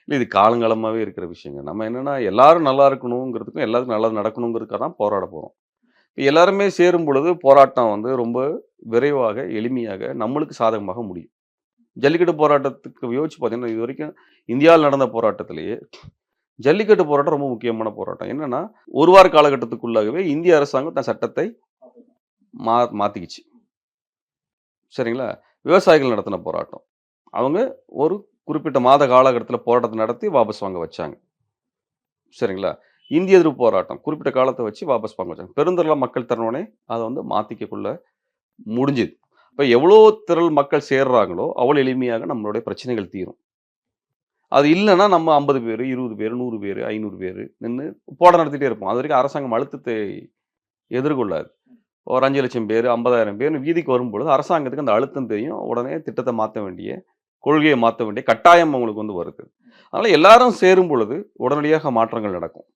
இல்ல இது காலங்காலமாவே இருக்கிற விஷயங்க. நம்ம என்னன்னா எல்லாரும் நல்லா இருக்கணுங்கிறதுக்கும், எல்லாருக்கும் நல்லது நடக்கணுங்கிறதுக்காக தான் போராட போறோம். எல்லாருமே சேரும் பொழுது போராட்டம் வந்து ரொம்ப விரைவாக, எளிமையாக நம்மளுக்கு சாதகமாக முடியும். ஜல்லிக்கட்டு போராட்டத்துக்கு யோசிச்சு பார்த்தீங்கன்னா, இதுவரைக்கும் இந்தியாவில நடந்த போராட்டத்திலேயே, ஜல்லிக்கட்டு போராட்டம் ரொம்ப முக்கியமான போராட்டம். என்னன்னா, 1 வார காலகட்டத்துக்குள்ளாகவே இந்திய அரசாங்கம் தன் சட்டத்தை மாத்திக்கிச்சு. சரிங்களா? விவசாயிகள் நடத்தின போராட்டம். அவங்க ஒரு குறிப்பிட்ட மாத காலகட்டத்தில போராட்டத்த நடத்தி வாபஸ் வாங்க வச்சாங்க. சரிங்களா? இந்திய எதிர்ப்பு போராட்டம். குறிப்பிட்ட காலத்த வச்சு வாபஸ் வாங்க வச்சாங்க. பெருந்திரளா மக்கள் திரண்டோனே, அத வந்து மாத்திக்கக்குள்ள முடிஞ்சது. அப்ப எவ்வளோ திரள் மக்கள் சேர்றாங்களோ, அவ்வளோ எளிமையாக நம்மளுடைய பிரச்சனைகள் தீரும். அது இல்லன்னா நம்ம 50 பேரு, 20 பேரு, 100 பேரு, 500 பேரு நின்னு போராட்டம் நடத்திட்டே இருப்போம். அதுவரைக்கும் அரசாங்கம் அழுத்தத்தை எதிர்கொள்ளாது. ஒரு 5,00,000 பேரு, 50,000 பேர்ன்னு வீதிக்கு வரும்பொழுது, அரசாங்கத்துக்கு அந்த அழுத்தம் தெரியும். உடனே திட்டத்த மாத்த வேண்டிய, கொள்கைய மாத்த வேண்டிய கட்டாயம் அவங்களுக்கு வந்து வருது. அதனால எல்லாரும் சேரும் பொழுது, உடனடியாக மாற்றங்கள் நடக்கும்.